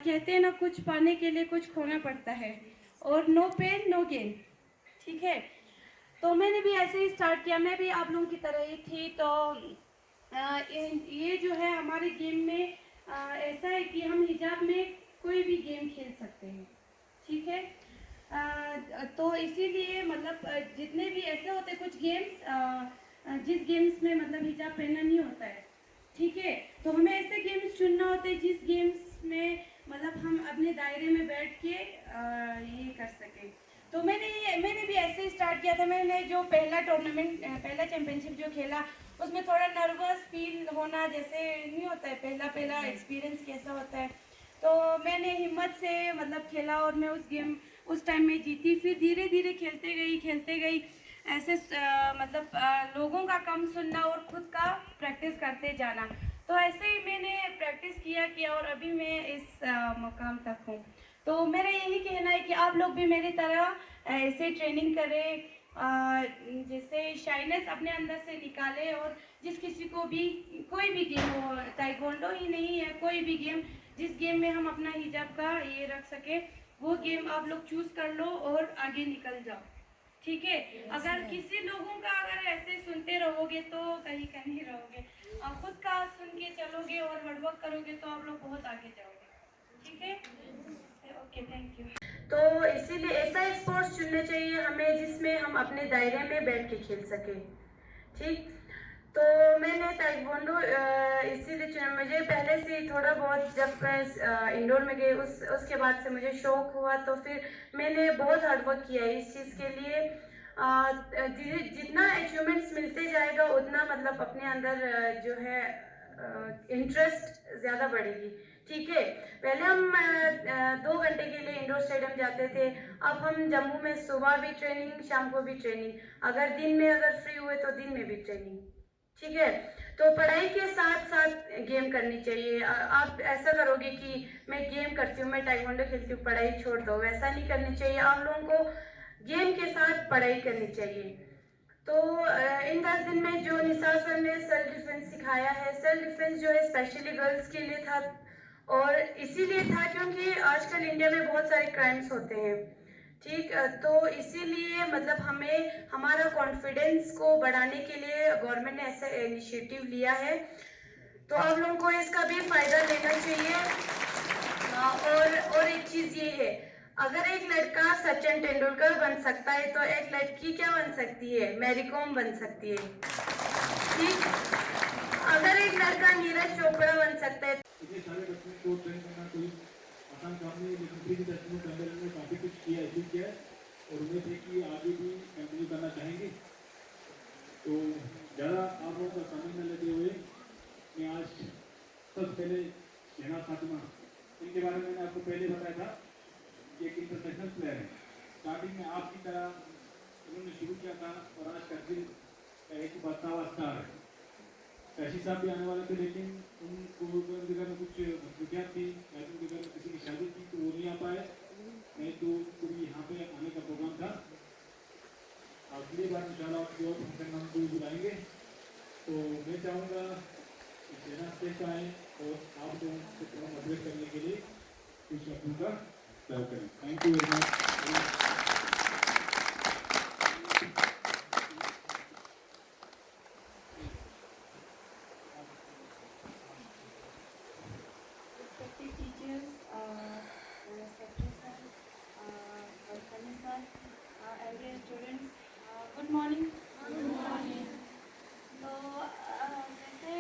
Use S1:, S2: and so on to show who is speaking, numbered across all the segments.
S1: कहते हैं ना, कुछ पाने के लिए कुछ खोना पड़ता है, और नो पेन नो गेन। ठीक है, तो मैंने भी ऐसे ही स्टार्ट किया। मैं भी आप लोगों की तरह ही थी। तो ये जो है हमारे गेम में ऐसा है कि हम हिजाब में कोई भी गेम खेल सकते हैं। ठीक है, तो इसीलिए मतलब जितने भी ऐसे होते कुछ गेम्स, जिस गेम्स में मतलब हिजाब पहनना नहीं होता है। ठीक है, तो हमें ऐसे गेम्स चुनना होते हैं जिस गेम्स में मतलब हम अपने दायरे में बैठ के ये कर सकें। तो मैंने भी ऐसे ही स्टार्ट किया था। मैंने जो पहला टूर्नामेंट, पहला चैंपियनशिप जो खेला, उसमें थोड़ा नर्वस फील होना जैसे नहीं होता है, पहला पहला एक्सपीरियंस कैसा होता है। तो मैंने हिम्मत से मतलब खेला, और मैं उस टाइम में जीती। फिर धीरे धीरे खेलते गई ऐसे मतलब लोगों का कम सुनना और खुद का प्रैक्टिस करते जाना। तो ऐसे ही मैंने प्रैक्टिस किया और अभी मैं इस मुकाम तक हूँ। तो मेरा यही कहना है कि आप लोग भी मेरी तरह ऐसे ट्रेनिंग करें, जैसे शाइनेस अपने अंदर से निकाले, और जिस किसी को भी कोई भी गेम हो, ताइक्वांडो ही नहीं है, कोई भी गेम जिस गेम में हम अपना हिजाब का ये रख सके, वो गेम आप लोग चूज कर लो और आगे निकल जाओ। ठीक है, अगर किसी लोगों का अगर ऐसे सुनते रहोगे तो कहीं का नहीं रहोगे। खुद का सुन के चलोगे और हार्डवर्क करोगे तो आप लोग बहुत आगे जाओगे। ठीक है, ओके, थैंक यू। तो इसीलिए ऐसा स्पोर्ट्स चुनना चाहिए हमें जिसमें हम अपने दायरे में बैठ के खेल सके। ठीक, तो मैंने ताइक्वांडो इसीलिए चुना। मुझे पहले से थोड़ा बहुत, जब मैं इंडोर में गई उसके बाद से मुझे शौक हुआ, तो फिर मैंने बहुत हार्डवर्क किया इस चीज़ के लिए। जितना अचीवमेंट्स मिलते जाएगा उतना मतलब अपने अंदर जो है इंटरेस्ट ज़्यादा बढ़ेगी। ठीक है, पहले हम 2 घंटे के लिए इंडोर स्टेडियम जाते थे। अब हम जम्मू में सुबह भी ट्रेनिंग, शाम को भी ट्रेनिंग, अगर दिन में अगर फ्री हुए तो दिन में भी ट्रेनिंग। ठीक है, तो पढ़ाई के साथ साथ गेम करनी चाहिए। आप ऐसा करोगे कि मैं गेम करती हूँ, मैं टाइक्वांडो खेलती हूँ, पढ़ाई छोड़ दो, वैसा नहीं करनी चाहिए। आप लोगों को गेम के साथ पढ़ाई करनी चाहिए। तो इन 10 दिन में जो निसार सर ने सेल्फ डिफेंस सिखाया है, सेल्फ डिफेंस जो है स्पेशली गर्ल्स के लिए था, और इसीलिए था क्योंकि आजकल इंडिया में बहुत सारे क्राइम्स होते हैं। ठीक, तो इसीलिए मतलब हमें हमारा कॉन्फिडेंस को बढ़ाने के लिए गवर्नमेंट ने ऐसा इनिशिएटिव लिया है। तो आप लोगों को इसका भी फायदा लेना चाहिए। और एक चीज ये है, अगर एक लड़का सचिन तेंदुलकर बन सकता है तो एक लड़की क्या बन सकती है? मैरी कॉम बन सकती है। ठीक, अगर एक लड़का नीरज चोपड़ा बन सकता है।
S2: इतने सारे बच्चों को ट्रेन करना कोई आसान काम नहीं है, लेकिन फिर भी 10 दिनों के अंदर इन्होंने काफ़ी कुछ किया, अचीव किया है, और उम्मीद है कि आगे भी कंटिन्यू करना चाहेंगे। तो ज़्यादा आप लोगों का समय न लेते हुए मैं आज सबसे पहले शहनाज फातिमा, इनके बारे में मैंने आपको पहले बताया था कि एक इंटरनेशनल प्लेयर है। स्टार्टिंग में आपकी तरह उन्होंने शुरू किया था और आज का दिन एक बतावा स्टार है। कैशी साहब भी आने वाले थे, लेकिन उनके घर में कुछ मसरूफियात थी, उनके घर में किसी की शादी थी तो वो नहीं आ पाए, नहीं तो उनको भी यहाँ पे आने का प्रोग्राम था। अगली बार इंशाल्लाह आपकी और फंक्शन हम को बुलाएंगे। तो मैं चाहूँगा कि सेना स्टेज पर आएँ और आप लोगों को थोड़ा मोटिवेट करने के लिए कुछ शब्दों का प्रयोग करें। Thank you very much.
S1: Teachers, secretary sir, और Sunny sir, every students, good morning. Good morning. तो जैसे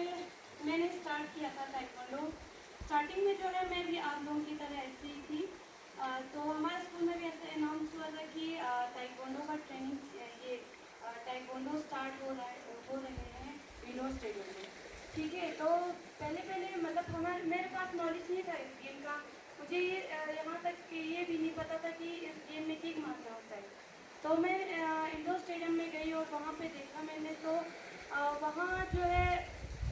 S1: मैंने स्टार्ट किया था ताइक्वांडो, स्टार्टिंग में जो है मैं भी आप लोगों की तरह ऐसी ही थी। तो हमारे स्कूल में भी ऐसे अनाउंस हुआ था कि ताइक्वांडो का ट्रेनिंग, ये ताइक्वांडो स्टार्ट हो रहे हैं इंडोर स्टेडियम में। ठीक है, तो पहले मतलब मेरे पास नॉलेज नहीं था इस गेम का। मुझे ये यहाँ तक कि ये भी नहीं पता था कि इस गेम में किक मारना होता है। तो मैं इंडोर स्टेडियम में गई और वहाँ पे देखा मैंने, तो वहाँ जो है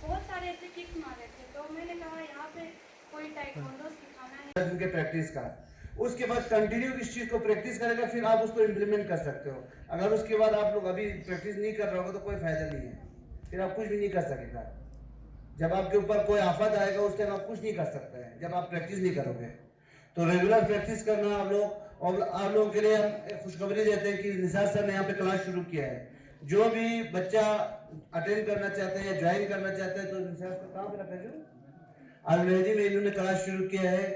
S1: बहुत सारे ऐसे किक्स मारे थे। तो मैंने कहा यहाँ पे कोई ताइक्वांडो सिखाना है।
S3: दिन के प्रैक्टिस का, उसके बाद कंटिन्यू इस चीज को प्रैक्टिस करेगा, फिर आप उसको इम्प्लीमेंट कर सकते हो। अगर उसके बाद आप लोग अभी प्रैक्टिस नहीं कर रहे होगे तो कोई फायदा नहीं है, फिर आप कुछ भी नहीं कर सकेगा। जब आपके ऊपर कोई आफत आएगा उस टाइम आप कुछ नहीं कर सकते हैं, जब आप प्रैक्टिस नहीं करोगे। तो रेगुलर प्रैक्टिस करना आप लोग। और आप लोगों के लिए हम एक खुशखबरी देते हैं कि निसार सर ने यहाँ पे क्लास शुरू किया है। जो भी बच्चा अटेंड करना चाहते हैं या ज्वाइन करना चाहते हैं तो निसार सर कहाँ पे रखा जो ऑलरेडी में इन्होंने क्लास शुरू किया है।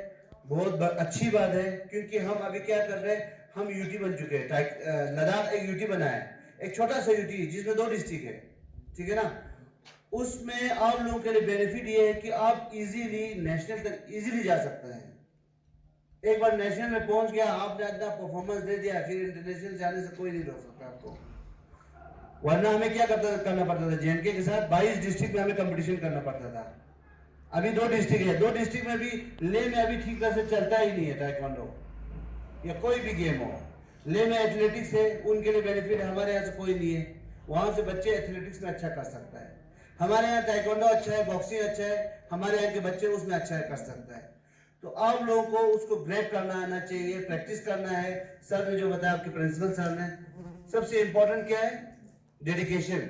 S3: बहुत अच्छी बात है, क्योंकि हम अभी क्या कर रहे हैं, हम यूटी बन चुके हैं। लद्दाख एक यूटी बना है, एक छोटा सा यूटी जिसमें 2 डिस्ट्रिक्ट है, ठीक है ना। उसमें आप लोगों के लिए बेनिफिट ये है कि आप इजीली नेशनल तक इजीली जा सकते हैं। एक बार नेशनल में पहुंच गया, आपने अपना परफॉर्मेंस दे दिया, फिर इंटरनेशनल जाने से कोई नहीं रोक सकता आपको। वरना हमें क्या करना पड़ता था, जेएनके के साथ 22 डिस्ट्रिक्ट में हमें कंपटीशन करना पड़ता था। अभी 2 डिस्ट्रिक्ट है, 2 डिस्ट्रिक्ट में भी ले में अभी ठीक तरह से चलता ही नहीं है ताइक्वांडो या कोई भी गेम हो। ले में एथलेटिक्स है, उनके लिए बेनिफिट, हमारे यहाँ से कोई नहीं है। वहां से बच्चे एथलेटिक्स में अच्छा कर सकता है। हमारे यहाँ ताइक्वांडो अच्छा है, बॉक्सिंग अच्छा है, हमारे यहाँ के बच्चे उसमें अच्छा कर सकता है। तो आप लोगों को उसको ग्रैब करना आना चाहिए, प्रैक्टिस करना है। सर ने जो बताया, आपके प्रिंसिपल सर ने, सबसे इंपॉर्टेंट क्या है, डेडिकेशन।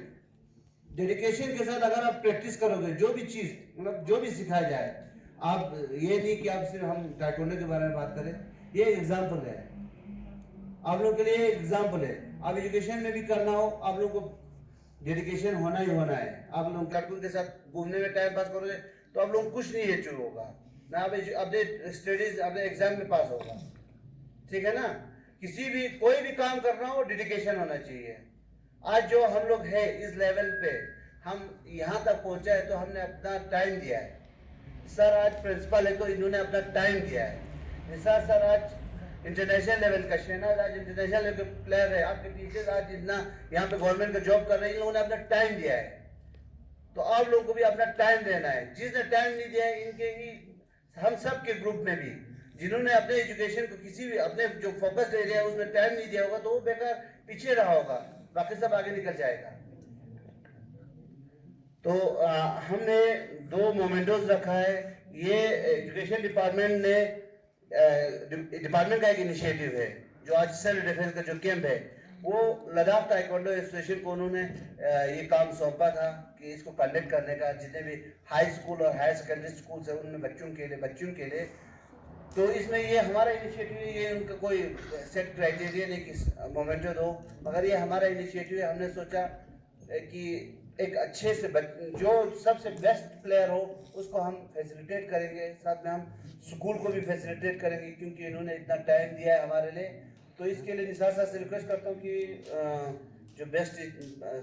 S3: डेडिकेशन के साथ अगर आप प्रैक्टिस करोगे, जो भी चीज मतलब जो भी सिखाया जाए, आप ये नहीं कि आप सिर्फ हम ताइक्वांडो के बारे में बात करें, ये एग्जाम्पल है आप लोगों के लिए, एग्जाम्पल है। आप एजुकेशन में भी करना हो, आप लोगों को डेडिकेशन होना ही होना है। आप लोग कार्टून के साथ घूमने में टाइम पास करोगे तो आप लोग कुछ नहीं अचीव होगा ना, आप अपने स्टडीज अपने एग्जाम में पास होगा, ठीक है ना। किसी भी कोई भी काम करना हो, डेडिकेशन होना चाहिए। आज जो हम लोग है इस लेवल पे, हम यहाँ तक पहुँचा है तो हमने अपना टाइम दिया है। सर आज प्रिंसिपल है तो इन्होंने अपना टाइम दिया है। निसार सर आज इंटरनेशनल लेवल का, शहनाज आज इंटरनेशनल लेवल का प्लेयर है, आपके टीचर्स आज इतना यहाँ पे गवर्नमेंट का जॉब कर रहे हैं, उन्होंने अपना टाइम दिया है। तो आप लोगों को भी अपना टाइम देना है। जिसने टाइम नहीं दिया है, इनके ही हम सब के ग्रुप में भी जिन्होंने अपने एजुकेशन को किसी भी अपने जो फोकस एरिया है उसमें टाइम नहीं दिया होगा, तो वो बेकार पीछे रहा होगा, बाकी सब आगे निकल जाएगा। तो हमने 2 मोमेंटोज रखा है। ये एजुकेशन डिपार्टमेंट ने डिपार्टमेंट का एक इनिशिएटिव है, जो आज सेल्फ डिफेंस का जो कैंप है, वो लद्दाख ताइक्वांडो एसोसिएशन को उन्होंने ये काम सौंपा था कि इसको कंडक्ट करने का। जितने भी हाई स्कूल और हायर सेकेंडरी स्कूल्स है उनमें बच्चों के लिए तो इसमें ये हमारा इनिशिएटिव है। ये उनका कोई सेट क्राइटेरिया नहीं कि मोमेंटो दो, मगर ये हमारा इनिशिएटिव है। हमने सोचा कि एक अच्छे से जो सबसे बेस्ट प्लेयर हो उसको हम फैसिलिटेट करेंगे, साथ में हम स्कूल को भी फैसिलिटेट करेंगे, क्योंकि इन्होंने इतना टाइम दिया है हमारे लिए। तो इसके लिए निसार साहब से रिक्वेस्ट करता हूँ कि जो बेस्ट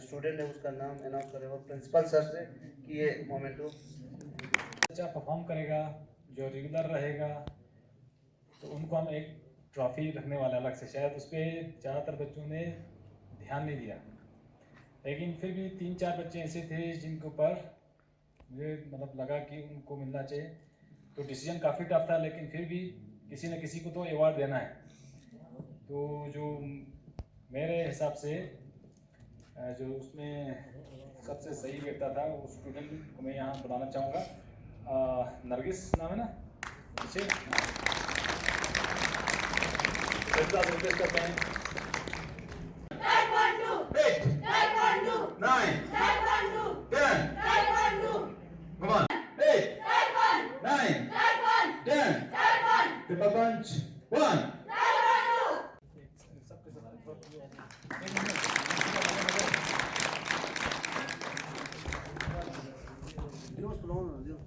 S3: स्टूडेंट है उसका नाम अनाउंस करें, और प्रिंसिपल सर से कि ये मोमेंटो
S4: अच्छा परफॉर्म करेगा, जो रेगुलर रहेगा, तो उनको हम एक ट्रॉफी रखने वाले अलग से। शायद उस पर ज़्यादातर बच्चों ने ध्यान नहीं दिया, लेकिन फिर भी 3-4 बच्चे ऐसे थे जिनके ऊपर मुझे मतलब लगा कि उनको मिलना चाहिए। तो डिसीजन काफ़ी टफ था, लेकिन फिर भी किसी न किसी को तो अवार्ड देना है। तो जो मेरे हिसाब से जो उसमें सबसे सही व्यक्ति था वो स्टूडेंट को मैं यहाँ बुलाना चाहूँगा। नरगिस नाम है ना, पीछे रिक्वेस्ट करते हैं।
S3: 9 10 come on 8 9 10 paper punch 1 Dios